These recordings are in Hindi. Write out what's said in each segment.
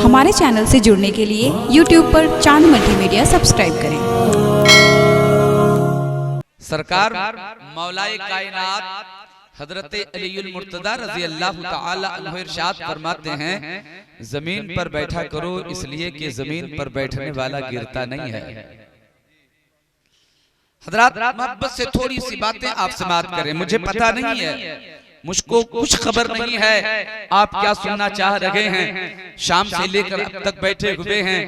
हमारे चैनल से जुड़ने के लिए YouTube पर चांद मल्टीमीडिया सब्सक्राइब करें। सरकार मौलाए कायनात हजरत अलीउल मुर्तदा रज़ी अल्लाह तआला अन्हु इरशाद फरमाते हैं, जमीन पर बैठा करो इसलिए कि जमीन पर बैठने वाला गिरता नहीं है। हजरात मोहब्बत से थोड़ी सी बातें आपसे बात करें। मुझे पता नहीं है, मुझको कुछ खबर नहीं है आप क्या सुनना चाह रहे हैं। शाम से लेकर अब तक बैठे हुए हैं,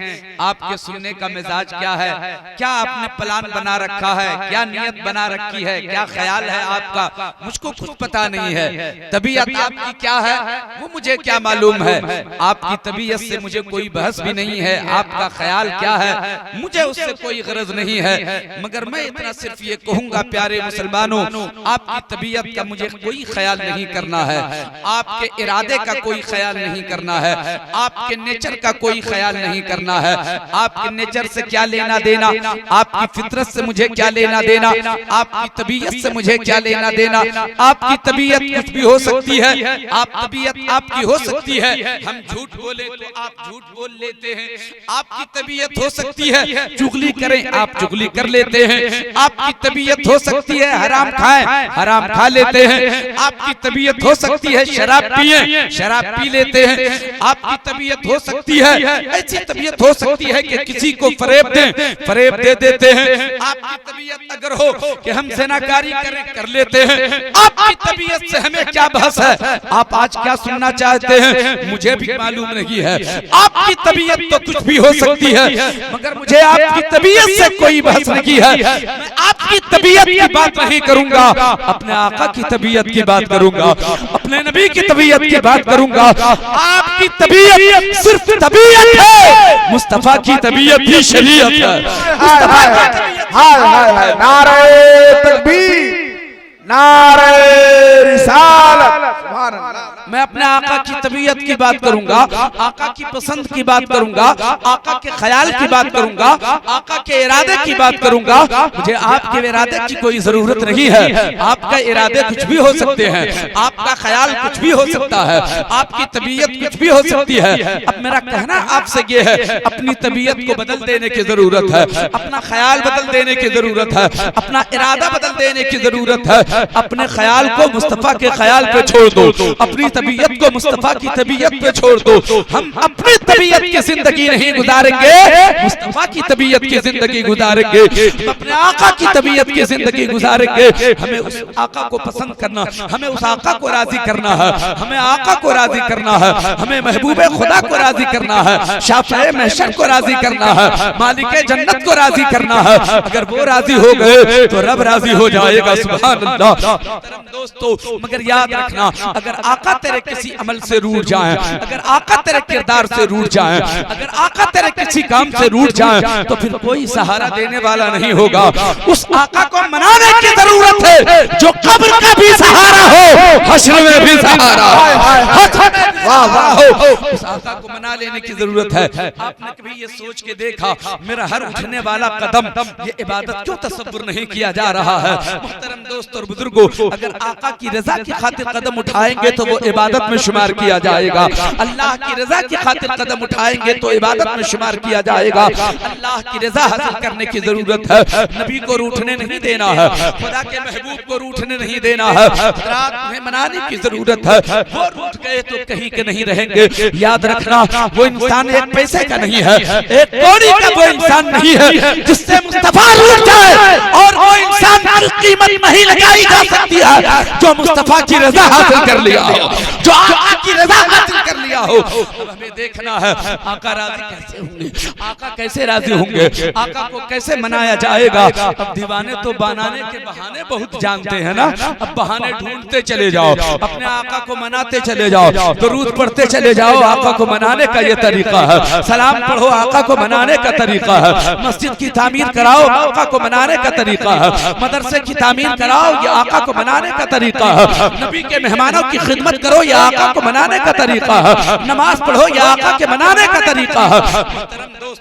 आपके सुनने का मिजाज क्या है, क्या आपने प्लान बना रखा है, क्या नियत बना रखी है, क्या ख्याल है आपका, मुझको कुछ पता नहीं है। तबीयत आपकी क्या है वो मुझे क्या मालूम है। आपकी तबीयत से मुझे कोई बहस भी नहीं है, आपका ख्याल क्या है मुझे उससे कोई गरज नहीं है। मगर मैं इतना सिर्फ ये कहूंगा प्यारे मुसलमानों, आपकी तबीयत का मुझे कोई ख्याल नहीं करना है, आपके इरादे का कोई ख्याल नहीं करना है, आपके नेचर का कोई ख्याल नहीं करना है। आपके नेचर से क्या लेना देना, आपकी फितरत से मुझे क्या लेना देना, आपकी तबीयत से मुझे क्या लेना देना। आपकी तबीयत कुछ भी हो सकती है, आप तबीयत आपकी हो सकती है, हम झूठ बोले तो आप झूठ बोल लेते हैं। आपकी तबीयत हो सकती है चुगली करें, आप चुगली कर लेते हैं। आपकी तबीयत हो सकती है हराम खाएं, हराम खा लेते हैं। आपकी तबीयत हो सकती है शराब पिए, शराब पी लेते हैं। आपकी तबीयत हो सकती है, ऐसी तबीयत हो सकती है कि किसी को फरेब दें, फरेब दे देते हैं। आपकी तबीयत अगर हो कि हम ज़िनाकारी करें, कर लेते हैं। आपकी तबीयत से हमें क्या बहस है, आप आज क्या सुनना चाहते हैं मुझे भी मालूम नहीं है। आपकी तबीयत तो कुछ भी हो सकती है, मगर मुझे आपकी तबीयत से कोई बहस नहीं है। मैं आपकी तबीयत की बात नहीं करूंगा, अपने आका की तबीयत की बात करूंगा, अपने नबी की तबीयत की बात करूंगा। आपकी तबीयत सिर्फ तबीयत है, मुस्तफा की तबीयत ही शरीयत है। मुस्तफा की तबीयत हाय नारे तकबीर, नारे रिसालत। मैं अपने आका की तबीयत की बात करूंगा, आका की पसंद की बात करूंगा, आका के ख्याल की बात करूंगा, आका के इरादे की बात करूंगा। मुझे आपके इरादे की कोई जरूरत नहीं है। आपका इरादे कुछ भी हो सकते हैं, आपका ख्याल कुछ भी हो सकता है, आपकी तबीयत कुछ भी हो सकती है। अब मेरा कहना आपसे ये है, अपनी तबीयत को बदल देने की जरूरत है, अपना ख्याल बदल देने की जरूरत है, अपना इरादा बदल देने की जरूरत है। अपने ख्याल को मुस्तफा के ख्याल पे छोड़ दो, अपनी तबीयत को मुस्तफा की तबीयत पे छोड़ दो। हम अपनी तबीयत की जिंदगी नहीं गुजारेंगे, मुस्तफा की तबीयत की जिंदगी गुजारेंगे। अपने आका की तबीयत की जिंदगी गुजारेंगे। हमें उस आका को पसंद करना, हमें उस आका को राजी करना है, हमें आका को राजी करना है, हमें महबूबे खुदा को राजी करना है, शाफ़िए महशर को राजी करना है, मालिके जन्नत को राजी करना है। अगर वो राजी हो गए तो रब राजी हो जाएगा। सुभान अल्लाह। दोस्तों मगर याद रखना, अगर आका तेरे किसी अमल से रूठ जाए, अगर आका तेरे किरदार से रूठ जाए, अगर आका तेरे किसी काम से रूठ जाए, तो फिर कोई सहारा देने वाला नहीं होगा। उस आका को मनाने की जरूरत है जो कब्र का भी सहारा हो, हश्र में भी सहारा हो। उस आका को मना लेने की जरूरत है। आपने कभी ये सोच के देखा, मेरा हर उठने वाला कदम ये इबादत क्यों तसव्वुर नहीं किया जा रहा है। मुहतरम दोस्त और बुजुर्गों, अगर आका की रजा की खातिर कदम उठाएंगे तो वो इबादत में शुमार किया जाएगा। अल्लाह की रजा की खातिर कदम उठाएंगे तो इबादत में शुमार किया जाएगा। अल्लाह की रजा हासिल करने की जरूरत है। नबी को रूठने नहीं देना है, खुदा के महबूब को रूठने नहीं देना है, रात में मनाने की जरूरत है। वो रूठ गए तो कहीं के नहीं रहेंगे। याद रखना, वो इंसान एक पैसे का नहीं है, एक कौड़ी का वो इंसान नहीं है जिससे मुस्तफा रूठ जाए। और वो इंसान की कीमत नहीं लगाई जा सकती है जो मुस्तफा की रजा हासिल कर लिया हो, जो आका की रजा हासिल कर लिया हो। अब हमें देखना है आका राजी कैसे होंगे, आका कैसे राजी होंगे, आका को कैसे मनाया जाएगा। अब दीवाने तो बनाने के बहाने बहुत जानते हैं ना, अब बहाने ढूंढते चले जाओ, अपने आका को मनाते चले जाओ, दुरूद पढ़ते चले जाओ। आका को मनाने का ये तरीका है। सलाम पढ़ो, आका को मनाने का तरीका है। मस्जिद की तामीर कराओ, आका को मनाने का तरीका है। मदरसे की तामीर कराओ, ये आका को मनाने का तरीका है। नबी के मेहमानों की खिदमत करो, ये आका को मनाने का तरीका है। नमाज पढ़ो, ये आका के मनाने का तरीका है।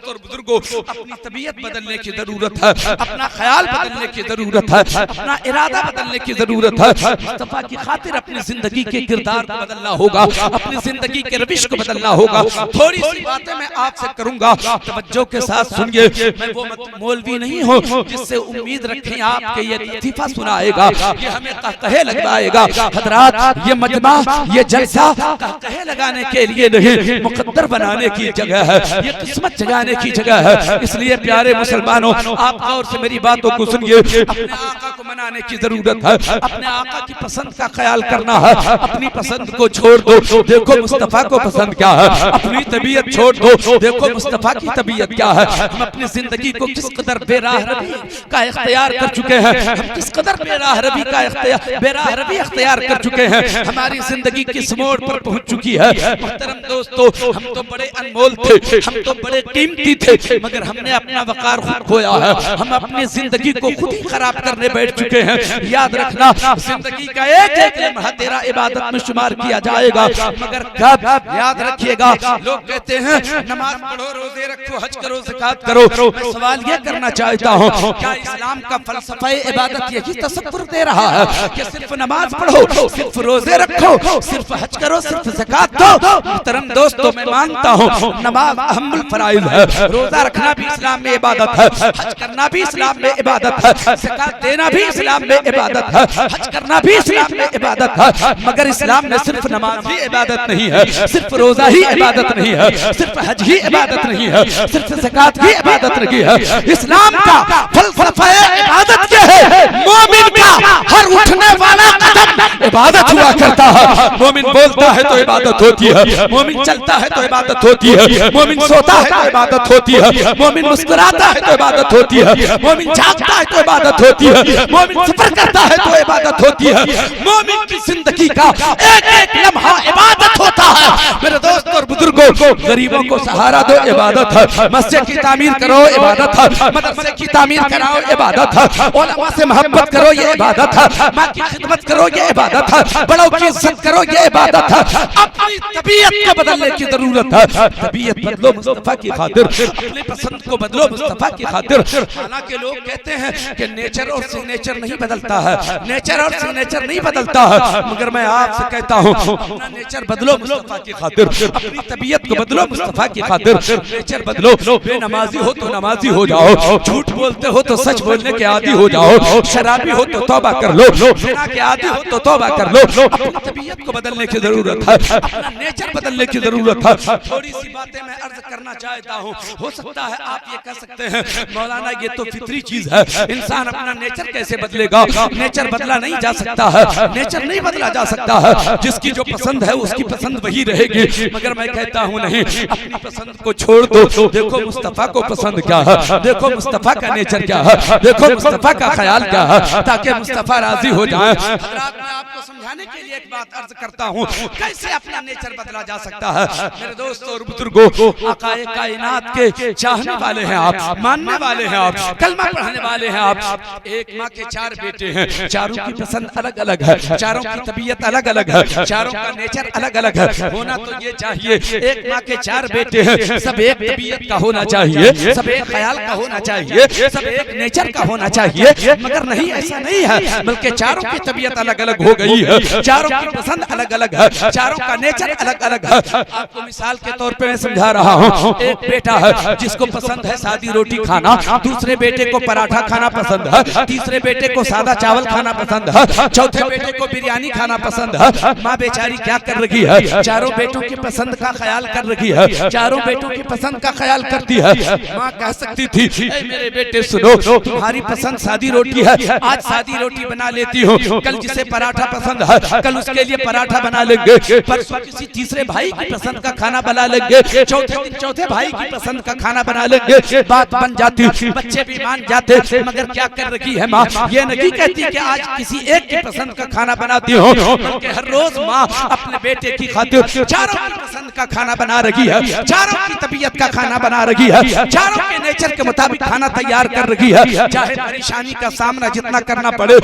और बुजुर्गों, अपनी तबीयत बदलने की जरूरत है, अपना ख्याल बदलने की जरूरत है, अपना इरादा बदलने की जरूरत है। मुस्तफा की खातिर अपनी जिंदगी के किरदार को बदलना होगा, अपनी जिंदगी के रविश को बदलना होगा। थोड़ी सी बातें मैं आपसे करूंगा, तवज्जो के साथ सुनिए। मैं वो मौलवी नहीं हूँ जिससे उम्मीद रखें आपके ये लतीफा सुनाएगा, ये हमें कहे लगवाएगा। हजरात, ये मजमा, ये जलसा कहे लगाने के लिए नहीं, मुकद्दर बनाने की जगह है, ये किस्मत जगाने की जगह है। इसलिए प्यारे मुसलमानों, आप और से मेरी बातों को सुनिए। अपने आका को मनाने की जरूरत है, अपने आका की पसंद का ख्याल करना है, अपनी पसंद को छोड़ दो, देखो मुस्तफा को पसंद क्या है। अपनी तबीयत छोड़ दो, देखो मुस्तफा की तबीयत क्या है। हम अपनी जिंदगी को किस कदर बेराह रवी का इख्तियार कर चुके हैं, हम किस कदर बेराह रवी इख्तियार कर चुके हैं। हमारी जिंदगी किस मोड़ पर पहुंच चुकी है। मोहतरम दोस्तों, हम तो बड़े अनमोल थे, हम तो बड़े कीमती थे, मगर हमने अपना वकार खुद खोया है। हम अपनी जिंदगी को खुद ही खराब करने बैठ चुके हैं। याद रखना, जिंदगी का एक एक लम्हा तेरा इबादत में शुमार किया जाएगा, मगर कब? याद रखिएगा, लोग कहते हैं नमाज पढ़ो, रोजे रखो, हज करो, ज़कात करो। मैं सवाल ये करना चाहता हूँ, क्या इस्लाम का फलसफा इबादत यही तसव्वुर दे रहा है कि सिर्फ नमाज पढ़ो, सिर्फ रोजे रखो, सिर्फ हज करो, सिर्फ ज़कात दो? मुहतरम दोस्तों, मैं मानता हूँ नमाज अहमुल फराइज है, रोजा रखना भी इस्लाम में इबादत है, हज करना भी इस्लाम में इबादत है, ज़कात देना भी इस्लाम में इबादत है, हज करना भी इस्लाम में इबादत है। मगर इस्लाम में सिर्फ नमाज ही इबादत नहीं है, सिर्फ रोजा ही इबादत नहीं है, सिर्फ हज ही इबादत नहीं है, सिर्फ ज़कात ही इबादत नहीं है। इस्लाम का फलसफा इबादत क्या है? मोमिन का हर उठने वाला कदम इबादत हुआ करता है। मोमिन बोलता है तो इबादत होती है, मोमिन चलता है तो इबादत होती है, मोमिन सोता है तो इबादत होती है, मोमिन मुस्कुराता है तो इबादत होती है, मोमिन जागता है तो इबादत होती है, मोमिन सफर करता है तो इबादत होती है। मोमिन की जिंदगी का एक एक लम्हा इबादत होता है। मेरे दोस्त और बुजुर्गों, गरीबों को सहारा दो, इबादत है। मस्जिद की तामीर करो, इबादत है। मदरसे की तामीर कराओ, इबादत है। उलमा से मोहब्बत करो, ये इबादत है। माँ की खिदमत करो, ये इबादत है। बड़ों की इज्जत करो, ये इबादत है। अपनी तबीयत को बदलने की जरूरत है। तबीयत बदलो मुस्तफा की खातिर, अपनी पसंद को बदलो मुस्तफा की खातिर। हालांकि लोग कहते हैं कि नेचर और सिग्नेचर नहीं बदलता है, नेचर और सिग्नेचर नहीं बदलता है, मगर मैं आपसे कहता हूँ अपना नेचर बदलो मुस्तफा की खातिर, अपनी तबीयत को बदलो मुस्तफा की खातिर। नेचर बदलो, बेनमाजी हो तो नमाजी हो जाओ, झूठ बोलते हो तो सच बोलने के आदी हो जाओ, शराबी हो तो तौबा कर लो, ज़िना के आदी हो तो तौबा कर लो। अपनी तबीयत को बदलने की जरूरत है, अपना नेचर बदलने की जरूरत है। थोड़ी सी बातें मैं अर्ज करना चाहता हूँ। हो सकता है आप ये कह सकते हैं मौलाना ये तो फितरी चीज है, इंसान अपना नेचर कैसे बदलेगा? नेचर बदला नहीं जा सकता है, नेचर नहीं बदला जा सकता है। जिसकी जो पसंद है उसकी पसंद वही रहेगी। मगर मैं कहता हूँ नहीं, अपनी पसंद को छोड़ दो, देखो मुस्तफा को पसंद क्या है, देखो मुस्तफा का नेचर क्या है, देखो मुस्तफा का ख्याल क्या है, ताकि मुस्तफा राजी हो जाए। हज़रात, मैं आपको समझाने के लिए एक बात अर्ज करता हूँ, कैसे अपना नेचर बदला जा सकता है। मेरे दोस्तों और बुजुर्गों, आकाए कायनात के चाहने वाले हैं आप, मानने वाले हैं आप, कलमा पढ़ने वाले हैं आप। एक माँ के 4 बेटे हैं, चारों की पसंद अलग अलग है, चारों की तबीयत अलग अलग है, चारों का नेचर अलग अलग है। होना तो ये चाहिए, एक माँ के 4 बेटे हैं, सब एक तबीयत का होना चाहिए, सब एक ख्याल का होना चाहिए, सब एक नेचर का होना चाहिए। मगर नहीं, ऐसा नहीं है, बल्कि चारों की तबीयत अलग अलग हो गई है, चारों की पसंद अलग अलग है, चारों का नेचर अलग अलग है। आपको मिसाल के तौर पे मैं समझा रहा हूँ। एक बेटा है जिसको पसंद है सादी रोटी खाना, दूसरे बेटे को पराठा खाना पसंद है, तीसरे बेटे को सादा चावल खाना पसंद है, चौथे बेटे को बिरयानी खाना पसंद है। माँ बेचारी क्या कर रही है? चारों बेटों की पसंद का ख्याल कर रही है, चारों बेटों की पसंद का ख्याल करती है। माँ कह सकती थी, ए मेरे बेटे सुनो, तुम्हारी पसंद सादी रोटी है, आज सादी रोटी बना लेती हूँ, कल जिसे पराठा पसंद है कल उसके लिए पराठा बना लेंगे, परसों किसी तीसरे भाई की पसंद का खाना बना लेंगे, चौथे दिन चौथे भाई की पसंद का खाना बना लेंगे। बात बन जाती, बच्चे भी मान जाते। मगर क्या कर रही है माँ? ये नहीं कहती कि आज किसी एक की पसंद का खाना बनाती हूँ, बल्कि हर रोज माँ अपने बेटे की खातिर चारों की पसंद का खाना बना रही है, चारों की तबीयत का खाना बना रही है, चारों के नेचर के मुताबिक खाना तैयार कर रही है। चाहे परेशानी का सामना जितना करना पड़े,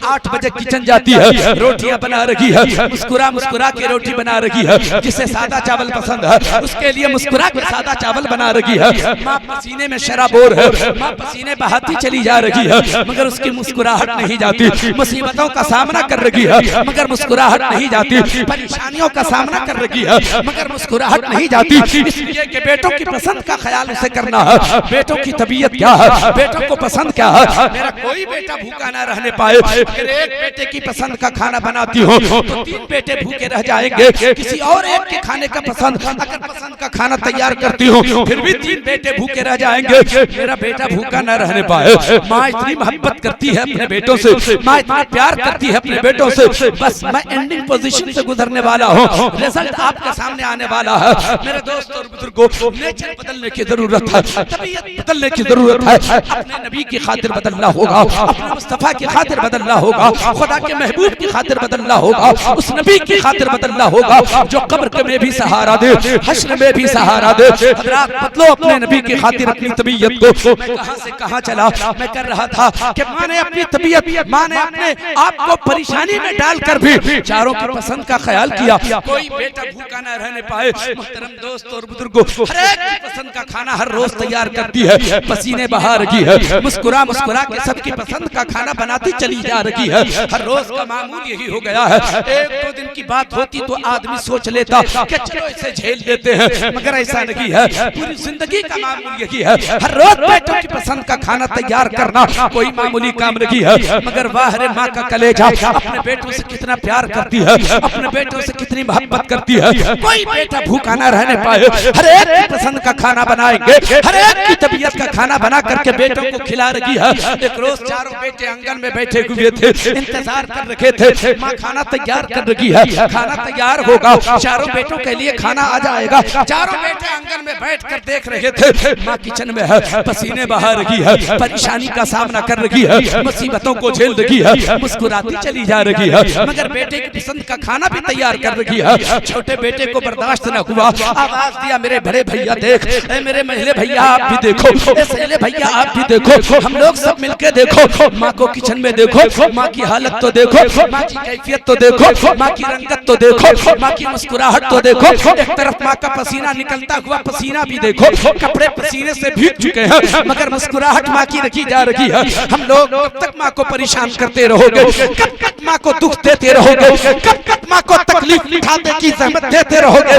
8 बजे किचन जाती है, रोटियां बना रही है, मुस्कुरा मुस्कुरा के रोटी बना रही है। जिसे सादा चावल पसंद है उसके लिए मुस्कुरा के सादा चावल बना रही है। माँ पसीने में शराबोर है, माँ पसीने बहाती चली जा रही है, मगर उसकी मुस्कुराहट नहीं जाती। मुसीबतों का सामना कर रही है मगर मुस्कुराहट नहीं जाती। परेशानियों का सामना कर रही है मगर मुस्कुराहट नहीं जाती। इसलिए कि बेटों की पसंद का ख्याल उसे करना है। बेटों की तबीयत क्या है, बेटों को पसंद क्या है। मेरा कोई बेटा भूखा ना रहने पाए। अगर एक बेटे की पसंद का खाना बनाती हो तो 3 बेटे भूखे रह जाएंगे। किसी और एक के खाने का पसंद, अगर पसंद का खाना तैयार करती हो फिर भी 3 बेटे भूखे रह जाएंगे। मेरा बेटा भूखा न रहने पाए। माँ इतनी मोहब्बत करती है अपने बेटों से, माँ इतना प्यार करती है अपने बेटों से। बस मैं एंडिंग पोजीशन से गुजरने वाला हूँ, रिजल्ट आपके सामने आने वाला है। मेरे दोस्तों और बुजुर्गों, नेचर बदलने की जरूरत है, तबीयत बदलने की जरूरत है। अपने नबी की खातिर बदलना होगा, अपने मुस्तफा की खातिर बदलना होगा, खुदा के महबूब की खातिर बदलना होगा, उस नबी की खातिर बदलना होगा जो कब्र में भी सहारा दे, हश्र में भी सहारा दे। हज़रात बदलो अपने नबी की खातिर अपनी तबीयत को। मैं कहां से कहां चला, मैं कर रहा था कि माँ ने अपनी तबीयत, माँ ने अपने आप को परेशानी में डालकर भी चारों की पसंद का ख्याल किया। कोई बेटा भूखा न रहने पाए। मोहतरम दोस्तों और बुजुर्गों, हर एक की पसंद का खाना हर रोज तैयार करती है, पसीने बहा रही है, मुस्कुरा मुस्कुरा के सबकी पसंद का खाना बनाती चली जा रही है। हर रोज का मामूल यही हो गया है। 1-2 दिन की बात होती तो आदमी सोच लेता कि चलो इसे झेल लेते हैं, मगर ऐसा नहीं है। पूरी जिंदगी का मामूल यही है। हर रोज बेटों की पसंद का खाना तैयार करना कोई मामूली काम नहीं है। मगर वाह रे माँ का कलेजा अपने बेटों से कितना प्यार करती है, अपने बेटों से कितनी मोहब्बत करती है। कोई बेटा भूखा ना रहने पाए। हर एक की पसंद का खाना बनाएंगे, हर एक की तबीयत का खाना बना करके बेटों को खिला रही है। एक रोज चारों बेटे आंगन में बैठे हुए थे, इंतजार कर रखे थे। माँ खाना तैयार कर रही है, खाना तैयार होगा, चारों बेटों के लिए खाना आ जाएगा। चारों बेटे आंगन में बैठ कर देख रहे थे। माँ किचन में है, पसीने बहा रही है, परेशानी का सामना कर रही है, मुसीबतों को झेल रही है, मुस्कुराती चली जा रही है, मगर बेटे की पसंद का खाना भी तैयार कर रही है। छोटे बेटे को बर्दाश्त न हुआ, आवाज दिया, मेरे बड़े भैया देख, मेरे महिले भैया आप भी देखो, सहेले भैया आप भी देखो, हम लोग सब मिलके देखो। माँ को किचन में देखो, माँ की हालत तो देखो, माँ की कैफियत तो देखो, माँ की रंगत तो देखो, माँ की मुस्कुराहट तो देखो। एक तरफ माँ का पसीना निकलता हुआ पसीना भी देखो, कपड़े पसीने से भीग चुके हैं, मगर मुस्कुराहट माँ की रखी जा रही है। हम लोग कब तक माँ को परेशान करते रहोगे, कब तक माँ को दुख देते रहोगे, कब तक माँ को तकलीफ उठाने की जहमत देते रहोगे।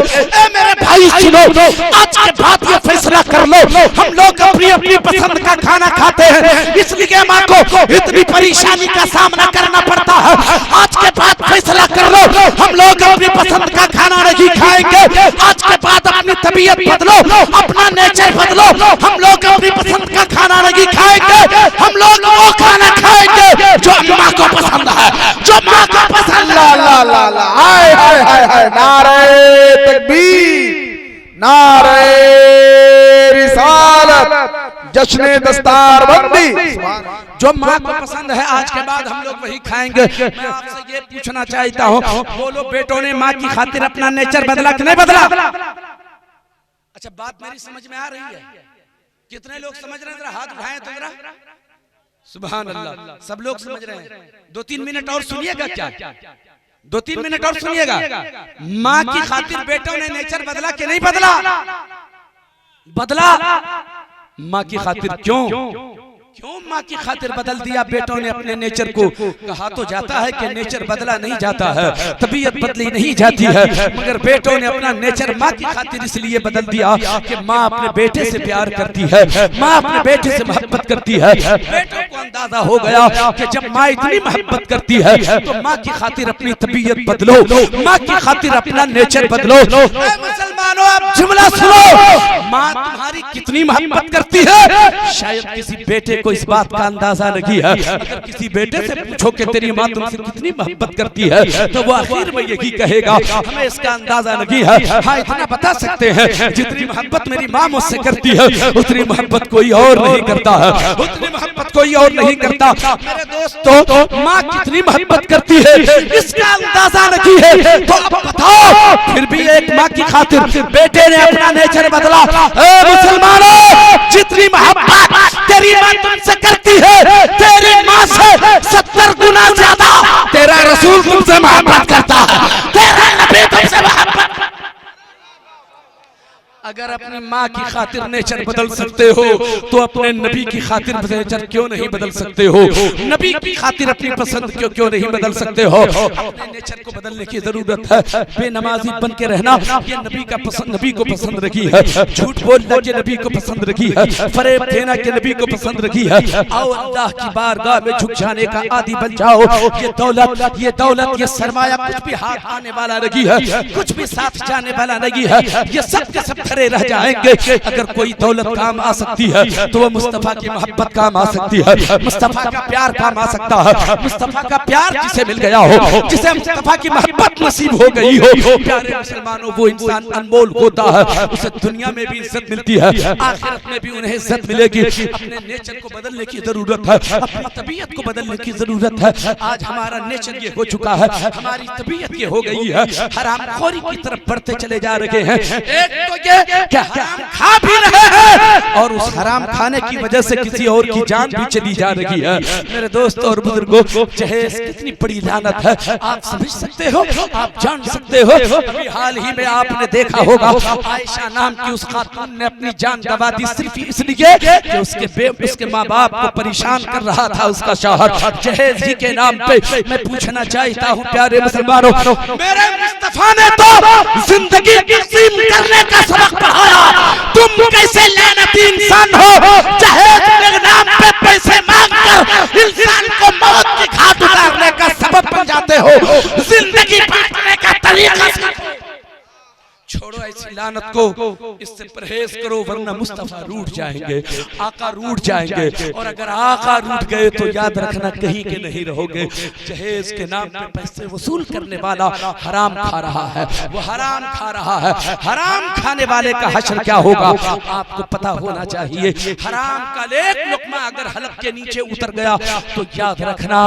मेरे भाई सुनो, आज के बाद ये फैसला कर लो, हम लोग अपनी अपनी पसंद का खाना खाते हैं, इसलिए माँ को इतनी परेशानी का सामना करना पड़ता है। आज के बाद फैसला कर लो, हम लोग अपनी पसंद का खाना नहीं खाएंगे। आज के बाद अपनी तबीयत बदलो, अपना नेचर बदलो, हम लोग अपनी पसंद का खाना नहीं खाएंगे। हम लोग वो खाना खाएंगे जो माँ को पसंद है, जो माँ को पसंद है। ला ला ला ला, हाय हाय हाय हाय, नारे तकबीर, नारे रिसालत, जश्न दस्तारबंदी। जो माँ को पसंद है आज के बाद हम लोग वही खाएंगे। मैं आपसे ये पूछना चाहता हूँ, बोलो बेटों ने माँ की खातिर अपना नेचर बदला कि नहीं बदला? अच्छा, बात मेरी समझ में आ रही है? कितने लोग समझ रहे हैं? जरा हाथ उठाएं तो जरा। सुभान अल्लाह, सब लोग समझ रहे हैं। 2-3 मिनट और सुनिएगा। क्या 2-3 मिनट और सुनिएगा? माँ की खातिर बेटों ने नेचर बदला कि नहीं बदला? बदला। माँ की खातिर क्यों माँ की खातिर बदल दिया बेटों ने अपने नेचर को? कहा तो जाता है कि नेचर बदला नहीं जाता है, तबीयत बदली नहीं जाती है, मगर बेटों ने अपना नेचर माँ की खातिर इसलिए बदल दिया कि माँ अपने बेटे से प्यार करती है, माँ अपने बेटे से मोहब्बत करती है। बेटों को अंदाजा हो गया कि जब माँ इतनी मोहब्बत करती है तो माँ की खातिर अपनी तबीयत बदलो, माँ की खातिर अपना नेचर बदलो। मुसलमानों, आप जुमला सुनो, माँ तुम्हारी कितनी मोहब्बत करती है, शायद किसी बेटे को इस बात का अंदाजा नहीं है। अगर किसी बेटे से पूछो कि तेरी माँ तुमसे कितनी मोहब्बत करती है तो वो आखिर में यही कहेगा, हमें इसका अंदाजा नहीं है। हाँ, इतना बता सकते हैं, जितनी मोहब्बत मेरी माँ मुझसे करती है उतनी मोहब्बत कोई और नहीं करता है, उतनी मोहब्बत कोई और नहीं करता। मेरे दोस्तों, माँ कितनी मोहब्बत करती है इसका अंदाजा नहीं है, तो अब बताओ फिर फिर भी एक माँ की खातिर बेटे ने अपना नेचर बदला। मुसलमानों, जितनी मोहब्बत तेरी माँ तुमसे करती है, तेरी माँ से 70 गुना ज्यादा तेरा रसूल तुमसे मोहब्बत करता है, तेरा नबी तुमसे मोहब्बत। अगर अपनी माँ की खातिर नेचर बदल सकते हो तो अपने नबी की खातिर नेचर क्यों नहीं बदल सकते हो? नबी की खातिर अपनी पसंद क्यों नहीं बदल सकते हो? अपने नेचर को बदलने की जरूरत है। बेनमाजी बन के रहना ये नबी को पसंद रखी है। झूठ बोलना ये नबी को पसंद रखी है। फरेब देना ये नबी को पसंद रखी है। आओ अल्लाह की बारगाह में झुक जाने का आदी बन जाओ। ये दौलत ये सरमाया कुछ भी हाथ आने वाला नहीं है, कुछ भी साथ जाने वाला नहीं है। ये सब के सब रह जाएंगे। अगर कोई दौलत काम आ सकती है तो वो मुस्तफा की मोहब्बत काम आ सकती है, मुस्तफा का प्यार काम आ सकता है। मुस्तफा का प्यार जिसे मिल गया हो, जिसे मुस्तफा की मोहब्बत नसीब हो गई हो, प्यारे मुसलमानों, वो इंसान अनमोल होता है। उसे दुनिया में भी इज्जत मिलती है, आखिरत में भी उन्हें इज्जत मिलेगी। अपने नेचर को बदलने की जरूरत है, अपनी तबीयत को बदलने की जरूरत है। आज हमारा नेचर ये हो चुका है, हमारी तबीयत ये हो गई है, हरामखोरी की तरफ बढ़ते चले जा रहे हैं। एक तो ये क्या हराम खा भी रहे हैं और उस हराम खाने की वजह से किसी और की जान भी चली जा रही है। मेरे दोस्तों और बुजुर्गों, जहेज कितनी बड़ी लानत है आप समझ सकते हो, आप जान सकते हो। अभी हाल ही में आपने देखा होगा आयशा नाम की उस खातून ने अपनी जान गंवा दी सिर्फ इसलिए कि उसके माँ बाप को परेशान कर रहा था उसका शौहर, जहेज ही के नाम पे। मैं पूछना चाहता हूँ प्यारे मुसलमानों, मेरे मुस्तफा ने तो जिंदगी तकसीम करने का सबक पढ़ाया। तुम कैसे लानती इंसान हो, जहेज के नाम पे पैसे मांगकर इंसान को मौत की घाट उतारने का सबब बन जाते हो। जिंदगी बांटने का तरीका छोड़ो ऐसी लानत को, इससे परहेज करो वरना मुस्तफा रूठ जाएंगे, आका रूठ जाएंगे। और अगर आका रूठ गए तो याद रखना कहीं के नहीं रहोगे। जहेज के नाम पे पैसे वसूल करने वाला हराम खा रहा है, वो हराम खा रहा है। हराम खाने वाले का हश्र क्या होगा आपको पता होना चाहिए। हराम का एक लुकमा अगर हलक के नीचे उतर गया तो याद रखना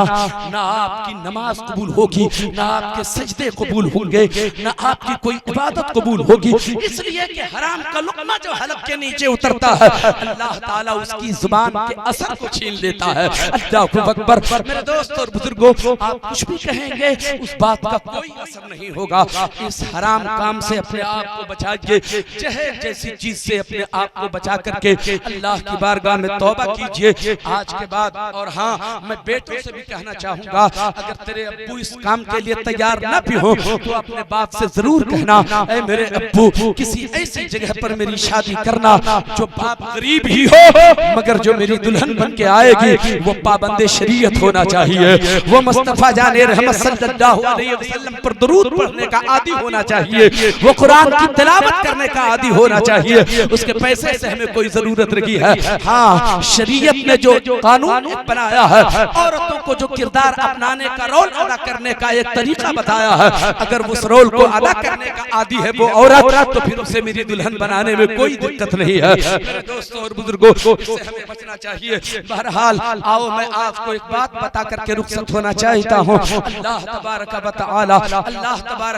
ना आपकी नमाज कबूल होगी, ना आपके सजदे कबूल होंगे, ना आपकी कोई इबादत कबूल होगी। इसलिए कि हराम का लुकमा जो हलक के नीचे उतरता है अल्लाह ताला उसकी जुबान के असर को छीन लेता है। अल्लाहु अकबर। मेरे दोस्तों और बुजुर्गों, आप कुछ भी कहेंगे उस बात का कोई असर नहीं होगा। इस हराम काम से अपने आप को बचाइए, जहेज जैसी चीज से अपने आप को बचा करके अल्लाह की बारगाह में तौबा कीजिए आज के बाद। और हाँ, मैं बेटों से भी कहना चाहूंगा, अगर तेरे अब्बू इस काम के लिए तैयार ना भी हो तो अपने बाप से जरूर कहना, ऐ मेरे अब्बू किसी ऐसी जगह पर मेरी शादी करना जो बाप गरीब ही हो मगर जो मेरी दुल्हन बन के आएगी वो पाबंदे शरीयत होना चाहिए, वो मुस्तफा जाने रहमत सल्लल्लाहु अलैहि वसल्लम पर दुरूद पढ़ने का आदी होना चाहिए, वो कुरान की तिलावत करने का आदी होना चाहिए। उसके पैसे से हमें कोई जरूरत नहीं है। हाँ, शरीयत ने जो कानून बनाया है, औरतों को जो किरदार अपनाने का, रोल अदा करने का एक तरीका बताया है, अगर उस रोल को अदा करने का आदी है वो औरत, तो फिर उसे मेरी दुल्हन बनाने में कोई दिक्कत नहीं है। मेरे दोस्तों और बुजुर्गों, इससे हमें बचना चाहिए। बहरहाल आओ मैं आपको एक बात बता करके रुखसत होना चाहता हूँ। अल्लाह तबारक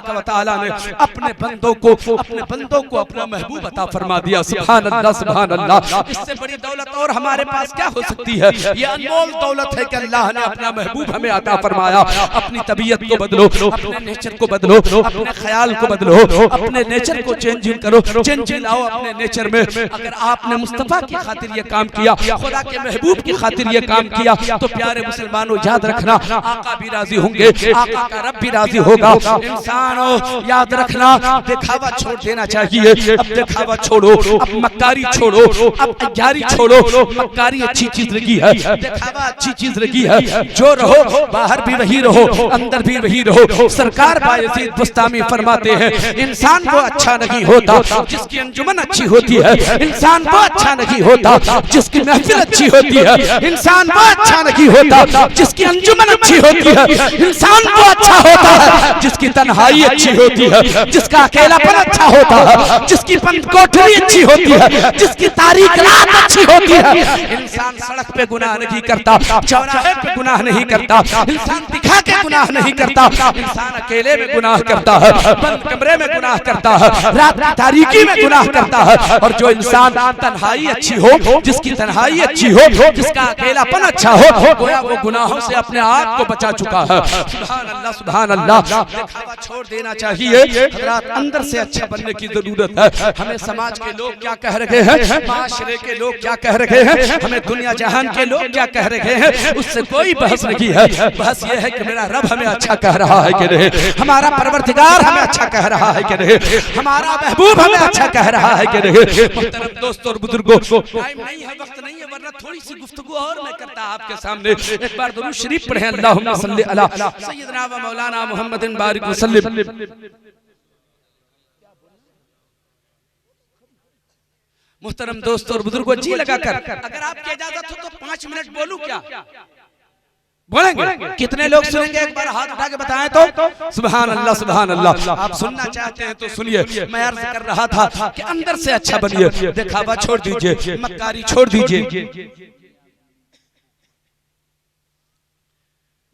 व तआला ने अपने बंदों को अपना महबूब अता फरमा दिया। सुभान अल्लाह, सुभान अल्लाह। इससे बड़ी दौलत और हमारे पास क्या हो सकती है? ये अनमोल दौलत है कि अल्लाह ने अपना महबूब हमें अता फरमाया। अपनी तबीयत को बदलो, अपने नेचर को बदलो, अपने ख्याल को बदलो, अपने नेचर को चेंज करो, चेंज लाओ अपने नेचर में। अगर आपने मुस्तफा की खातिर ये काम किया, खुदा के महबूब की खातिर ये काम किया, तो प्यारे मुसलमानों याद रखना आका भी राजी होंगे, आका का रब भी राजी होगा। इंसानों याद रखना, दिखावा छोड़ देना चाहिए। अब दिखावा छोड़ो, अब मक्कारी छोड़ो, अब अय्यारी छोड़ो। मक्कारी अच्छी चीज लगी है, दिखावा अच्छी चीज लगी है। जो रहो बाहर भी वही रहो, अंदर भी वही रहो। सरकार बायज़ीद बुस्तामी फरमाते हैं, इंसान वो अच्छा नहीं होता जिसकी अंजुमन अच्छी होती है, इंसान वो अच्छा नहीं होता जिसकी महफिल अच्छी होती है, इंसान वो अच्छा नहीं होता जिसकी अंजुमन अच्छी होती है, इंसान वो अच्छा होता है जिसकी तन्हाई अच्छी होती है, जिसका अकेलापन अच्छा होता है, जिसकी बंद कोठरी अच्छी होती है, जिसकी तारीख रात अच्छी होती है। इंसान सड़क पे गुनाह नहीं करता, चौराहे पे गुनाह नहीं करता, इंसान दिखा के गुनाह नहीं करता, इंसान अकेले में गुनाह करता है, बंद कमरे में गुनाह करता है, रात की तारीकी में गुनाह करता है। और जो इंसान तन्हाई अच्छी हो, जिसकी तन्हाई अच्छी हो, जिसका अकेलापन अच्छा हो, गोया वो गुनाहों से अपने आप को बचा चुका है। सुभान अल्लाह, सुभान अल्लाह। दिखावा छोड़ देना चाहिए, हज़रात अंदर से अच्छा बनने की जरूरत है। हमें समाज के लोग क्या कह रहे हैं, माशरे के लोग क्या कह रहे हैं, हमें दुनिया जहान के लोग क्या कह रहे हैं, उससे कोई बहस नहीं है। बहस ये है कि मेरा रब हमें अच्छा कह रहा है कि नहीं, हमारा परवरदिगार हमें अच्छा कह रहा है कि नहीं, हमारा महबूब हमें अच्छा कह रहा है कि नहीं। मोहतरम दोस्तों और बुजुर्गों, टाइम नहीं है, वक्त नहीं है, वरना थोड़ी सी गुफ्तगू और मैं करता आपके सामने। एक बार दुरूद शरीफ पढ़ें, अल्लाहुम्मा सल्ली अला सय्यदना व मौलाना मुहम्मदिन बारिक वसल्लम। मोहतरम दोस्तों और बुजुर्गों, जी लगाकर अगर आपकी इजाजत हो तो 5 मिनट बोलूं क्या? बोलेंगे? कितने लोग सुनेंगे? एक बार हाथ उठा के बताएं तो। सुभान अल्लाह, सुभान अल्लाह। आप सुनना चाहते हैं तो सुनिए। मैं अर्ज कर रहा था कि अंदर से अच्छा बनिए, दिखावा छोड़ दीजिए, मक्कारी छोड़ दीजिए।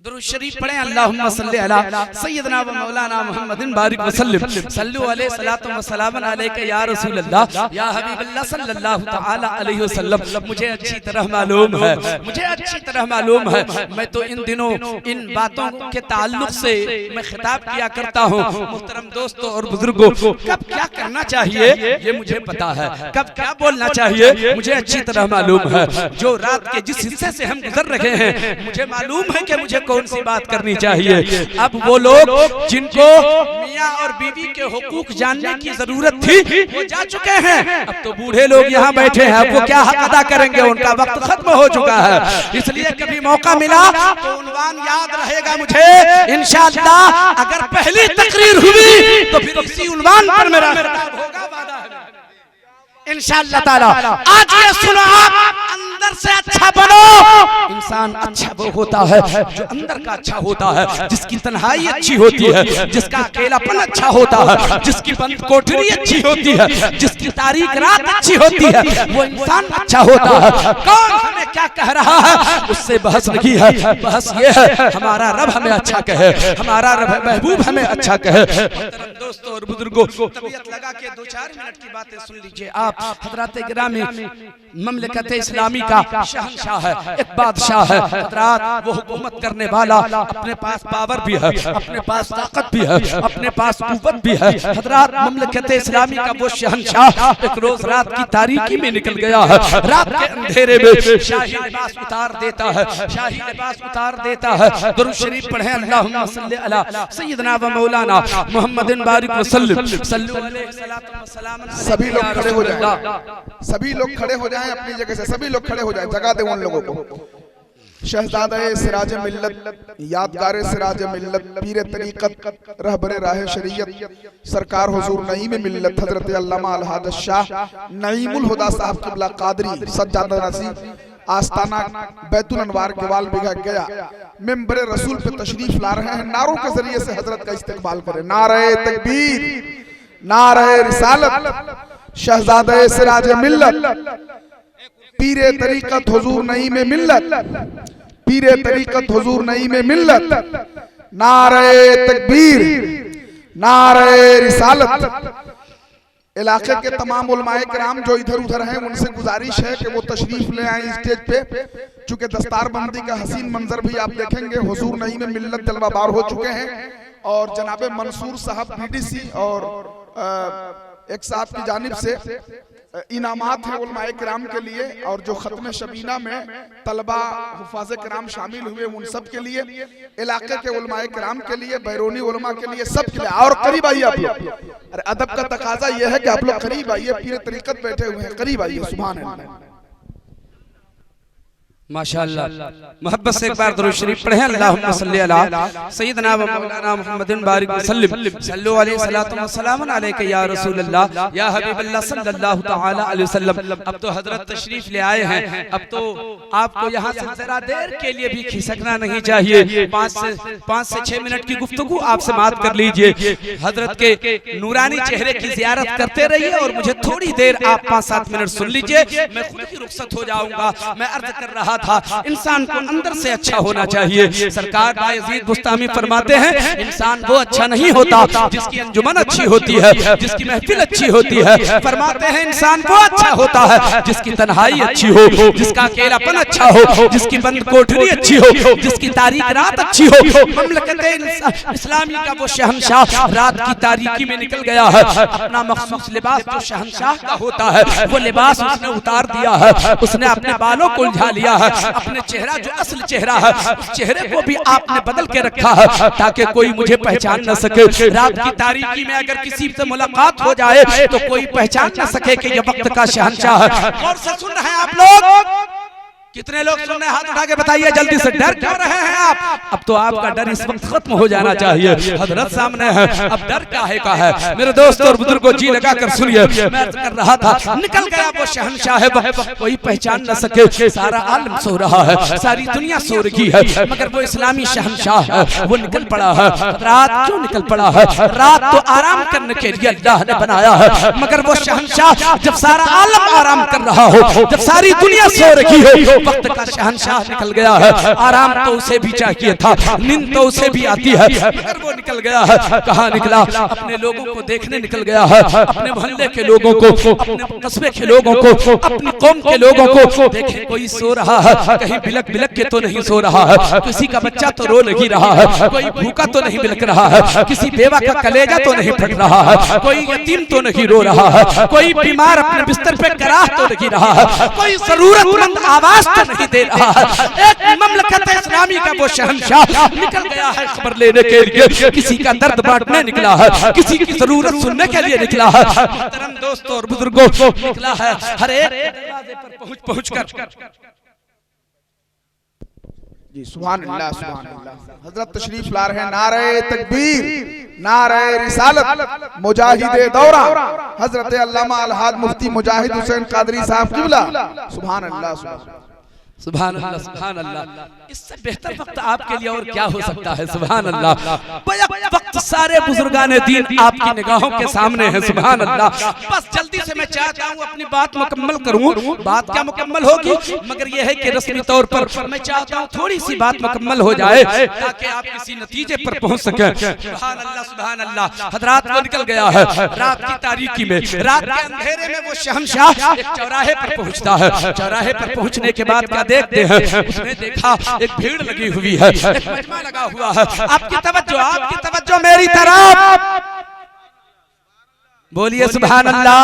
दुरूद शरीफ पढ़ें, अल्लाहुम्मा सल्ली अला सय्यदना व मौलाना मुहम्मदिन बारिक वसल्लम। सल्लु अलैहि सलातु व सलाम अलैका या रसूल अल्लाह या हबीबल्लाह सल्लल्लाहु तआला अलैहि वसल्लम। मुझे अच्छी तरह मालूम है, मुझे अच्छी तरह मालूम है, मैं तो इन दिनों इन बातों के ताल्लुक से मैं खिताब किया करता हूँ। मुहतरम दोस्तों और बुजुर्गों, कब क्या करना चाहिए ये मुझे पता है, कब क्या बोलना चाहिए मुझे अच्छी तरह मालूम है। जो रात के जिस हिस्से से हम गुजर रहे हैं, मुझे मालूम है कि मुझे कौन सी बात करनी चाहिए। अब वो लोग जिनको मियाँ और बीवी के हुकूक जानने की जरूरत थी, वो जा चुके हैं। अब तो बूढ़े लोग यहाँ बैठे हैं, अब वो क्या हक अदा करेंगे, उनका वक्त खत्म हो चुका है। इसलिए कभी मौका मिला तो उन्वान याद रहेगा मुझे, इंशाअल्लाह अगर पहली तकरीर हुई तो फिर इसी उन्वान पर मेरा खिताब होगा, वादा है इंशाअल्लाह ताला। आज ये सुनो, आप अंदर से अच्छा बनो। इंसान अच्छा वो होता है जो अंदर का अच्छा होता है, जिसकी तन्हाई अच्छी होती है, जिसका अकेलापन अच्छा होता है, जिसकी बंद कोठरी अच्छी होती है, जिसकी तारीख रात अच्छी होती है, वो इंसान अच्छा होता है। कौन हमें क्या कह रहा है उससे बहस नहीं है, बहस ये है हमारा रब हमें अच्छा कहे, हमारा रब महबूब हमें अच्छा कहे। दोस्तों और बुजुर्गों, तबीयत लगा के 2-4 मिनट की बातें सुन लीजिए आप। हज़रात गिरामी, ममलिकत इस्लामी का शहंशाह है, एक बादशाह है हज़रात। वो हुकूमत करने वाला, अपने पास पावर भी है, अपने पास ताकत भी है, अपने पास कुव्वत भी है हज़रात। ममलिकत इस्लामी का वो शहंशाह एक रोज रात की तारीकी में निकल गया है, रात के अंधेरे में शाही लिबास उतार देता है, शाही लिबास उतार देता है। दुरूद शरीफ पढ़ें, अल्लाहुम्मा सल्ली अला सय्यदना व मौलाना मुहम्मदिन बारिक वसल्लम। सल्लु अलैहि सलातु व सलाम। सभी लोग खड़े हो जाएं, सभी लोग खड़े हो जाएं अपनी जगह से, सभी लोग खड़े हो जाएं, जगह दें उन लोगों को। शहजादे सिराज मिल्लत, यादगार सिराज मिल्लत, पीर तरीक़त, रहबर राह शरीयत, सरकार हुजूर नईम मिल्लत हजरत अल्लामा अलहाद शाह नईमुल हुदा साहब क़िबला क़ादरी सज्जादा नसीब आस्ताना बैतुल अनवार गेवाल बिघा गया मिंबर रसूल पे तशरीफ ला रहे हैं। नारों के जरिए से हजरत का इस्तकबाल करें। नारे तकबीर, नारे रिसालत। शहजादे सिराज मिल्लत, पीरे तरीक़त हुजूर नईम मिल्लत, पीरे तरीक़त हुजूर नईम मिल्लत। नारे तकबीर, नारे रिसालत। इलाके के तमाम उलमाए किराम जो इधर उधर हैं, उनसे गुजारिश है कि वो तशरीफ ले आए स्टेज पे। चूंकि दस्तारबंदी का हसीन मंजर भी आप देखेंगे। हुजूर नईम मिल्लत जलवाबार हो चुके हैं और जनाब मंसूर साहब बीडीसी और एक साहब की जानिब से इनामात हैं उलमाए किराम के लिए, और जो खत्म शबीना में तलबा हुफाज़े किराम शामिल हुए उन सब के लिए, इलाके के उलमाए किराम के लिए, बैरूनी उलमा के लिए, सब के लिए। और करीब आइए आप लोग, अरे अदब का तकाजा यह है कि आप लोग करीब आइए। पीर तरीक़त बैठे हुए हैं, करीब आइए। सुभान अल्लाह। माशाअल्लाह। मोहब्बत से एक बार दुरूद शरीफ पढ़ें। अल्लाहुम्मा सल्ली अला सय्यिदना व मौलाना मुहम्मदिन बारिक वसल्लिम सल्लु अलैहि सलातु व सलामुन अलैका या रसूल अल्लाह या हबीबल्लाह सल्लल्लाहु तआला अलैहि वसल्लम। अब तो हजरत तशरीफ ले आए हैं, अब तो आपको यहाँ से जरा देर के लिए भी खिसकना नहीं चाहिए। 5 से 6 मिनट की गुफ्तगू आप समाअत कर लीजिए। हजरत के नूरानी चेहरे की जियारत करते रहिए और मुझे थोड़ी देर आप 5-7 मिनट सुन लीजिए, मैं खुद ही रुखसत हो जाऊंगा। मैं अर्ज कर रहा था इंसान को अंदर से अच्छा होना चाहिए। सरकार बायजीद बुस्तामी फरमाते हैं इंसान वो अच्छा नहीं होता जिसकी अंजुमन अच्छी होती है, जिसकी महफिल अच्छी होती है। फरमाते हैं इंसान वो अच्छा होता है जिसकी तन्हाई अच्छी हो, जिसका अकेलापन अच्छा हो, जिसकी बंद कोठरी अच्छी हो, जिसकी तारीख रात अच्छी हो। ममलकत इस्लामी का वो शहंशाह रात की तारीकी में निकल गया है। अपना मखसूस लिबास जो शहंशाह का होता है वो लिबास उसने उतार दिया है। उसने अपने बालों को उलझा लिया है, अपने चेहरा जो असल चेहरा है उस चेहरे को भी आपने बदल के रखा है ताकि कोई मुझे पहचान न सके। रात की तारीकी में अगर किसी से मुलाकात हो जाए तो कोई पहचान न सके कि ये वक्त का शहंशाह है। और से सुन रहे हैं आप लोग? कितने लोग सुन रहे हैं? हाथ उठा के बताइए जल्दी से। डर क्यों रहे हैं आप? अब तो आपका डर इस वक्त खत्म हो जाना चाहिए। हजरत सामने है, अब डर काहे का है? मेरे दोस्तों और बुजुर्गों जी लगा कर सुनिए। मैं कर रहा था निकल गया वो शहंशाह है, कोई पहचान न सके। सारा आलम सो रहा है, सारी दुनिया सो रही है, मगर वो इस्लामी शहंशाह है वो निकल पड़ा है। रात क्यों निकल पड़ा है? रात तो आराम करने के लिए अल्लाह ने बनाया है, मगर वो शहंशाह जब सारा आलम आराम कर रहा हो, जब सारी दुनिया सो रही हो, वक्त का शहंशाह निकल गया है। आराम तो उसे भी चाहिए था, नींद तो उसे भी आती है, मगर वो निकल गया है। कहाँ निकला? अपने लोगों को देखने निकल गया है, अपने मोहल्ले के लोगों को, अपने कस्बे के लोगों को, अपनी कौम के लोगों को। देखे कोई सो रहा है, कहीं बिलक बिलक के तो नहीं सो रहा है, किसी का बच्चा तो रो नहीं रहा है, कोई भूखा तो नहीं बिलक रहा है, किसी बेवा का कलेजा तो नहीं फट रहा है, कोई यतीम तो नहीं रो रहा है, कोई बीमार अपने बिस्तर पे कराह तो नहीं रहा है, कोई जरूरतमंद आवाज तो नहीं दे रहा है। एक ममलकत इस्लामी का वो शहंशाह निकल गया है खबर लेने के लिए, किसी का दर्द बांटने निकला है, किसी की जरूरत सुनने के लिए निकला है। मोहतरम दोस्तों और बुजुर्गों, निकला है हर एक दरवाजे पर पहुंच कर। जी सुभान अल्लाह, सुभान अल्लाह। हजरत तशरीफ ला रहे हैं। नारे तकबीर, नारे रिसालत, मुजाहिदे दौरा हजरत अल्लामा अलहाज मुफ्ती मुजाहिद हुसैन कादरी साहब किबला। सुभान अल्लाह, सुभान अल्लाह, सुभान अल्लाह। इससे बेहतर वक्त आपके लिए और क्या हो सकता है? सुभान अल्लाह। वक्त सारे बुजुर्गाने दीन आपकी निगाहों के सामने है। सुभान अल्लाह। बस जल्दी से मैं चाहता हूँ अपनी बात मुकम्मल करूँ। बात क्या मुकम्मल होगी, मगर यह है कि रस्मी तौर पर मैं चाहता हूँ थोड़ी सी बात मुकम्मल हो जाए ताकि आप किसी नतीजे पर पहुँच सके। सुभान अल्लाह, सुभान अल्लाह। हजरात वो निकल गया है रात की तारीकी में, रात के अंधेरे में वो शहंशाह एक चौराहे पर पहुँचता है। चौराहे पर पहुँचने के बाद क्या देखते हैं? उसने देखा एक भीड़ लगी हुई है, एक मजमा लगा हुआ है। आपकी तवज्जो मेरी तरफ, बोलिए सुभान अल्लाह।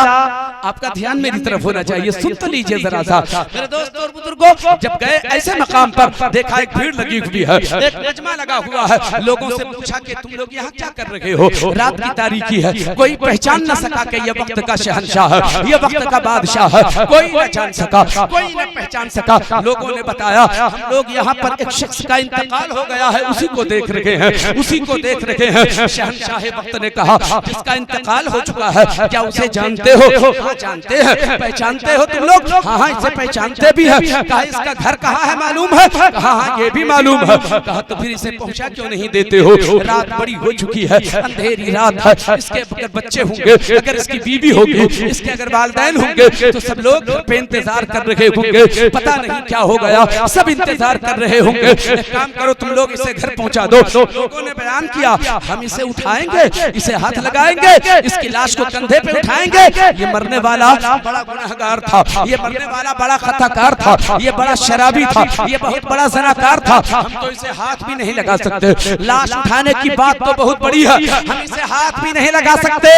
आपका ध्यान मेरी तरफ होना चाहिए, सुन तो लीजिए जरा सा। मेरे दोस्तों और बुजुर्गों, जब गए ऐसे मकाम पर देखा एक भीड़ लगी हुई है, एक मजमा लगा हुआ है। लोगों से पूछा कि तुम लोग यहाँ क्या कर रहे हो? रात की तारीकी है, कोई पहचान न सका कि ये वक्त का शहंशाह है, ये वक्त का बादशाह है। कोई न जान सका, कोई न पहचान सका। लोगों ने बताया हम लोग यहाँ पर एक शख्स का इंतकाल हो गया है, उसी को देख रहे हैं, उसी को देख रहे हैं। शहंशाह वक्त ने कहा जिसका इंतकाल हो चुका है क्या उसे जानते हो? हाँ जानते हैं। पहचानते हो तुम लोग? हाँ इसे पहचानते भी है। कहा इसका घर कहाँ है मालूम है? कहा हाँ ये भी मालूम है। कहा तो फिर इसे पहुंचा क्यों नहीं देते हो? रात बड़ी हो चुकी है, अंधेरी रात है, इसके अगर बच्चे होंगे, अगर इसकी बीवी होगी, इसके अगर वालिदैन होंगे तो सब लोग पे इंतजार कर रहे होंगे, पता नहीं क्या हो गया, सब इंतजार कर रहे होंगे। एक काम करो तुम लोग इसे घर पहुंचा दो। लोगों ने बयान किया हम इसे उठाएंगे, इसे हाथ लगाएंगे, इसकी लाश को कंधे पे उठाएंगे। ये मरने वाला बड़ा गुनहगार था, ये मरने वाला बड़ा खताकार था, ये बड़ा शराबी था, ये बहुत बड़ा ज़नाकार था। हम तो इसे हाथ भी नहीं लगा सकते। लाश उठाने की बात तो बहुत बड़ी है, हम इसे हाथ भी नहीं लगा सकते।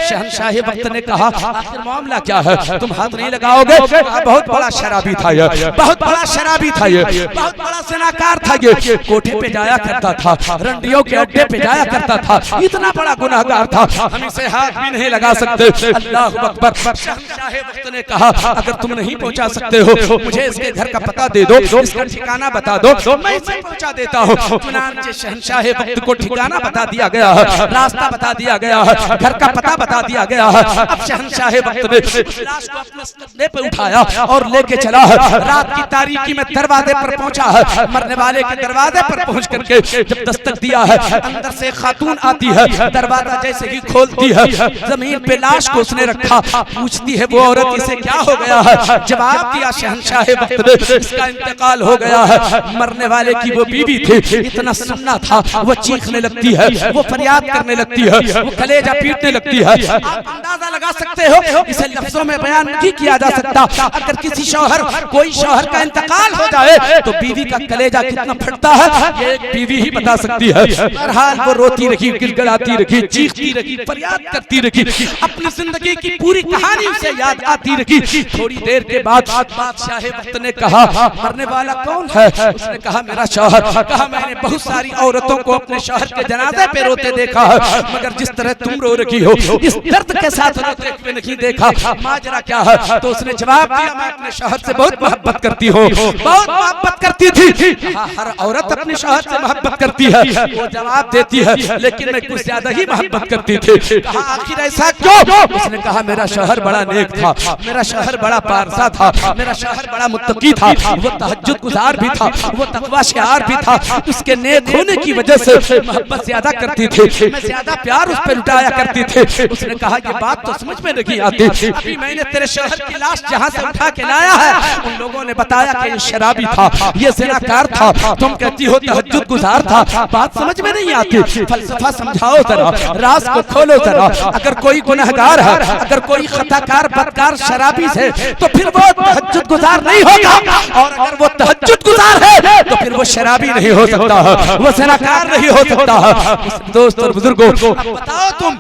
शहंशाह वक्त ने कहा आखिर मामला क्या है? तुम हाथ नहीं लगाओगे? बहुत बड़ा शराबी था ये, बहुत बड़ा शराबी था ये, बहुत बड़ा ज़नाकार था ये। कोठे पे जाया करता था, रंडियों के अड्डे पे जाया करता था, इतना बड़ा गुनहगार था, हम इसे हाथ भी नहीं लगा सकते। अल्लाह अकबर। शहंशाह वक्त ने कहा अगर तुम नहीं पहुंचा सकते हो मुझे इसके घर का पता दे दो, इसका ठिकाना बता दो, मैं इसे पहुंचा देता हूँ। चुनांचे शहंशाह वक्त को ठिकाना बता दिया गया है, रास्ता बता दिया गया है, घर का पता बता दिया गया है। अब शहंशाह वक्त ने उस लाश को अपने कंधे पे उठाया और लेके चला है। रात की तारीकी में दरवाजे पर पहुंचा है। मरने वाले के दरवाजे पर पहुंच करके जब दस्तक दिया है, अंदर से खातून आती है। दरवाजा जैसे ही खोलती है, जमीन पे लाश को उसने रखा। पूछती है वो औरत इसे क्या हो गया है? जवाब दिया शहंशाह वक्त ने इसका इंतकाल हो गया है। मरने वाले की वो बीवी थी, इतना सुनना था, वो चीखने लगती है, वो फरियाद करने लगती है, वो कलेजा पीटने लगती है। आप अंदाजा लगा सकते हो, इसे लफ्जों में बयान नहीं किया जा सकता। अगर किसी शौहर कोई शौहर का इंतकाल हो जाए तो बीवी का कलेजा कितना फटता है ये एक बीवी ही बता सकती है। बहरहाल वो रोती रही, गिड़गिड़ाती रही, चीखती रही, फरियाद करती रही, अपनी जिंदगी की पूरी कहानी उसे याद आती रही। थोड़ी देर के बाद बादशाह वक्त ने कहा मरने वाला कौन है? उसने कहा मेरा शौहर। कहा मैंने बहुत सारी औरतों को अपने शौहर के जनाजे पे रोते देखा है, मगर जिस तरह तुम रो रही हो इस दर्द के साथ रोते हुए नहीं देखा। माजरा क्या है? तो उसने जवाब दिया मैं अपने शौहर से बहुत मोहब्बत करती हूँ, बहुत मोहब्बत करती थी। हर औरत अपने शौहर से मोहब्बत करती है, वो जवाब देती है, लेकिन मैं कुछ ज्यादा ही मोहब्बत करती थी। कहा आखिर ऐसा क्यों? उसने कहा मेरा शौहर बड़ा नेक था, मेरा शौहर बड़ा पारसा था, मेरा शौहर बड़ा मुत्तकी था, वो तहज्जुद गुजार भी था, वो तकवा शिआर भी था। उसके नेक होने की वजह से मोहब्बत ज्यादा करती थी, मैं ज्यादा प्यार उस पर लुटाया करती थी। उसने कहा ये बात तो समझ में नहीं आती। अभी मैंने तेरे शौहर की लाश जहाँ से उठा के लाया है, उन लोगों ने बताया कि ये शराबी था, ये ज़िनाकार था, तुम कहती हो तहज्जुद गुजार था। बात समझ में नहीं आती, फलसफा समझाओ जरा, राज को खोलो जरा। अगर कोई गुनहगार है, अगर कोई खताकार बदकार शराबी है तो फिर वो तहज्जुद गुजार नहीं होगा, और अगर वो तहज्जुद गुजार है तो फिर वो शराबी नहीं हो सकता है, वो ज़िनाकार नहीं हो सकता है। दोस्त और बुजुर्गों बताओ तुम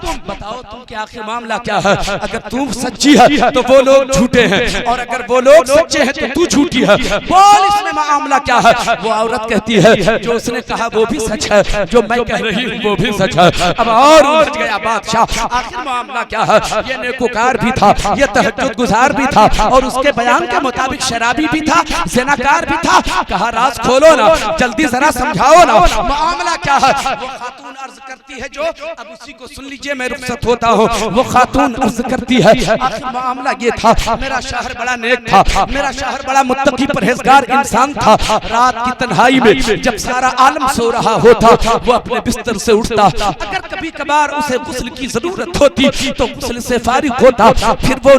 कि आखिर मामला क्या है? अगर तू सच्ची है तो वो लोग झूठे हैं, और अगर वो लोग सच्चे हैं तो तू झूठी है। बोल इसमें मामला क्या है? वो औरत कहती है जो उसने कहा वो भी सच है, जो मैं कह रही हूँ वो भी सच है। अब और उलझ गया बादशाह, आखिर मामला क्या है? ये नेकोकार भी था, ये तहज्जुद गुजार भी था, और उसके बयान के मुताबिक शराबी भी था, ज़िनाकार भी था। कहा राज खोलो ना, जल्दी जरा समझाओ ना, मामला क्या है? वो खातून अर्ज करती है जो, अब उसी को सुन लीजिए, मैं रुखसत होता हूँ। वो खातून अर्ज करती है आखिर मामला ये था, मेरा शौहर बड़ा नेक था, मेरा शौहर बड़ा मुत्तकी परहेजगार इंसान था। रात की तन्हाई में जब सारा आलम सो रहा होता वो अपने बिस्तर से उठता, अगर कभी कभार उसे गुस्ल की जरूरत होती तो गुस्ल से फारिग होता, फिर वो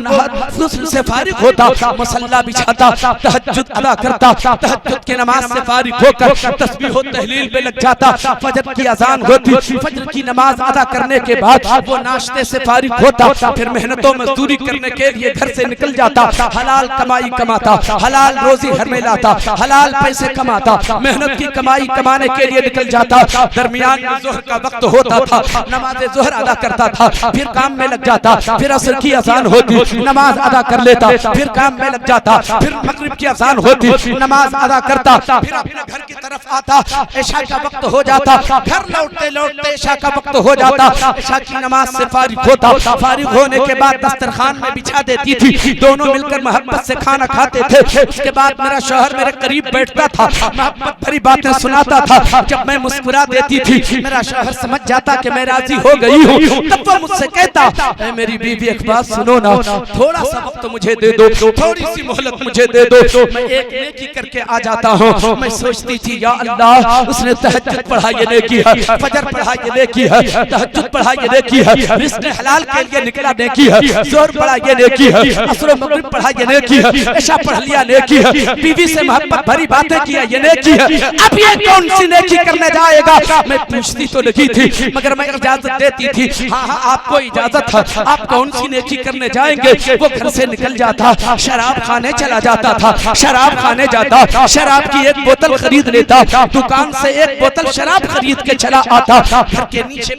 गुस्ल से फारिग होता, मसल्ला बिछाता, तहज्जुद अदा करता, तहज्जुद की नमाज से फारिग होकर तस्बीह और तहलील में लग जाता। फजर की अजान होती, फजर की नमाज अदा करने के बाद वो नाश्ते से फारिग होता, फिर मेहनतों मजदूरी करने के लिए घर से निकल जाता, हलाल कमाई कमाता, हलाल रोजी घर में लाता, हलाल पैसे कमाता, मेहनत की कमाई कमाने के लिए निकल जाता। दरमियान में ज़ोहर का वक्त होता था, नमाज ज़ोहर अदा करता था, फिर काम में लग जाता, फिर असर की अजान होती, नमाज अदा कर लेता, फिर काम में लग जाता, फिर मगरिब की अजान होती, नमाज अदा करता, फिर अपने घर की तरफ आता, इशा का वक्त हो जाता, घर लौटते लौटते इशा का वक्त हो जाता, इशा की नमाज से फारिग होता, फारिग होने के बाद दस्तरखान में बिछा देती थी, दोनों मिलकर मोहब्बत से खाना खाते थे। उसके बाद मेरा शौहर मेरे करीब बैठता था, मोहब्बत भरी बातें सुनाता था, जब मैं मुस्कुरा देती थी मेरा शौहर समझ जाता कि मैं राजी हो गई हूँ, तब वो मुझसे कहता मेरी बीवी एक बात सुनो ना, थोड़ा सा वक्त मुझे दे दो, थोड़ी सी मोहलत मुझे दे दो, मैं एक नेकी करके आ जाता हूँ। मैं सोचती थी या अल्लाह उसने तहज्जुद पढ़ा ये नेकी है, फजर पढ़ा ये नेकी है, तहज्जुद पढ़ा ये नेकी है, रिज़्क़ हलाल के लिए निकला नेकी है, ज़ोहर पढ़ा ये नेकी है, असर और मगरिब पढ़ा ये नेकी है, इशा पढ़ लिया नेकी है, बीवी से मोहब्बत भरी बातें किया ये नेकी है, अब ये कौन सी नेकी करने जाएगा? मैं पूछती तो नहीं थी मगर मैं इजाजत देती थी, हाँ हाँ आपको इजाजत है, आप कौन सी नेकी करने जाएंगे? वो घर से निकल जाता, शराब खाने चला जाता था, शराब खाने जाता, शराब की एक बोतल खरीद लेता, दुकान से एक बोतल शराब खरीद के चला आता, घर के नीचे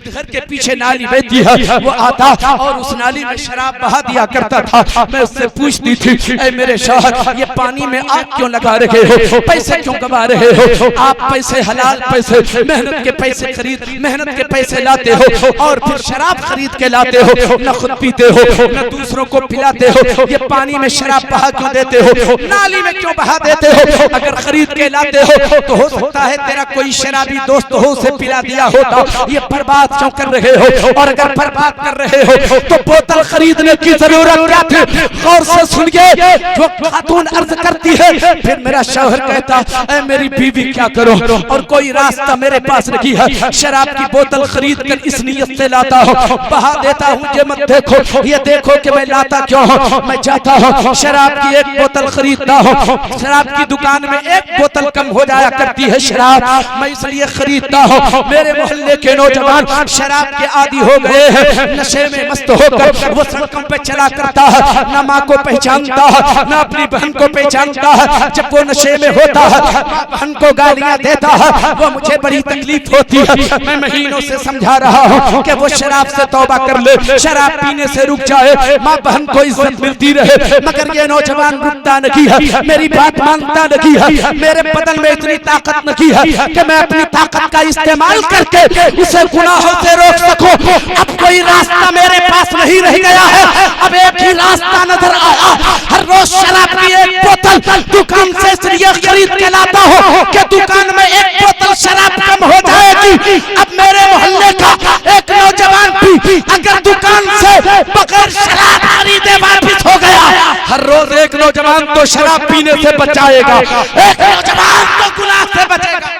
घर के पीछे नाली बहती है, वो आता और उस नाली में शराब बहा दिया करता था। मैं उससे पूछती थी, ऐ मेरे शौहर ये पानी में आग क्यों लगा रहे हो, पैसे क्यों गवा रहे हो? आप पैसे हलाल पैसे मेहनत के पैसे खरीद मेहनत के पैसे लाते हो और फिर शराब खरीद के लाते हो, न खुद पीते हो न दूसरों को पिलाते हो। ये पानी में शराब बहा क्यों देते हो, नाली में क्यों बहा देते हो? अगर खरीद के लाते हो तो हो सकता है तेरा कोई शराबी दोस्त हो उसे पिला दिया होता। ये बर्बाद क्यों कर रहे हो? और अगर बर्बाद कर रहे हो तो बोतल खरीदने की जरूरत क्या थी? गौर से सुनिए, जो खातून अर्ज करती है, फिर मेरा शौहर कहता है मेरी बीवी क्या करो, और कोई रास्ता मेरे पास नहीं है, शराब की बोतल खरीद कर इस नियत से लाता हूँ, बहा देता हूँ। ये मत देखो, ये देखो कि मैं लाता क्यों हूँ। मैं जाता हूँ शराब की एक बोतल खरीदता हूँ, शराब की दुकान में एक बोतल कम हो जाया करती है शराब, मैं इसलिए खरीदता हूँ। मेरे मोहल्ले के नौजवान शराब के आदी हो गए हैं, नशे में मस्त होकर वो सड़कों पे चला करता है, न माँ को पहचानता है न अपनी बहन को पहचानता है। जब वो नशे में होता है बहन को गालियां देता है, वो मुझे बड़ी तकलीफ होती है। मैं महीनों से समझा रहा हूँ कि वो शराब से तौबा कर ले, शराब पीने से रुक जाए, माँ बहन को इज्जत मिलती रहे, मगर ये नौजवान रुकता नहीं है, मेरी बात मानता नहीं है। मेरे बदन में इतनी ताकत नहीं है कि मैं अपनी ताकत का इस्तेमाल करके उसे गुनाहों से रोक सकूं। अब कोई रास्ता मेरे पास नहीं रह गया है, अब एक ही रास्ता नजर आया, हर रोज शराब की एक बोतल दुकान से इसलिए खरीद के लाता हूँ कि दुकान में एक बोतल शराब कम हो जाएगी। अब मेरे मोहल्ले का एक नौजवान भी अगर दुकान से बगैर शराब खरीदे वापिस हो गया, हर रोज एक नौजवान तो शराब पीने से बचाएगा, एक नौजवान तो गुनाह से बचेगा।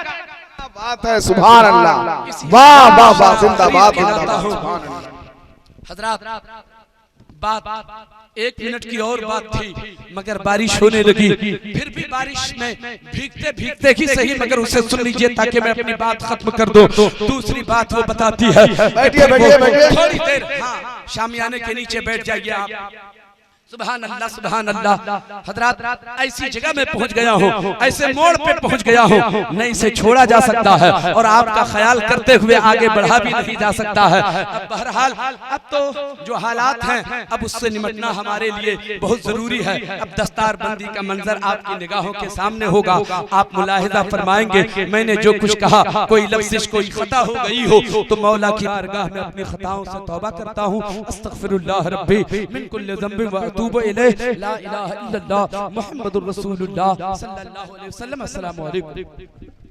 बात है, सुभान अल्लाह, वाह वाह वाह, जिंदाबाद हजरात। बात 1 मिनट की और बात थी, मगर बारिश होने लगी। फिर भी बारिश में भीगते भीगते ही सही, मगर उसे सुन लीजिए ताकि मैं अपनी बात खत्म कर दूं। दूसरी बात वो बताती है, बैठिए बैठिए बैठिए, थोड़ी देर शामियाने के नीचे बैठ जाइए आप। सुभान अल्लाह सुभान अल्लाह। हजरात ऐसी जगह में पहुंच गया हूँ, ऐसे मोड़ पे पहुंच गया हूँ, न इसे छोड़ा जा सकता है और आपका ख्याल करते हुए आगे बढ़ा भी नहीं जा सकता है। अब बहरहाल अब तो जो हालात हैं, अब उससे निपटना हमारे लिए बहुत जरूरी है। अब दस्तार बंदी का मंजर आपकी निगाहों के सामने होगा, आप मुलाहिजा फरमाएंगे मैंने जो कुछ कहा कोई लफ्ज़ कोई खता हो गई हो तो मौला की बारगाह में अपनी खताओं से तौबा करता हूँ। अस्तगफिरुल्लाह रब्बी मिन कुल्लि ज़ंबिन व अतूबु इलैहि, ला इलाहा इल्लल्लाह मुहम्मदुर रसूलुल्लाह सल्लल्लाहु अलैहि वसल्लम। अस्सलामु अलैकुम।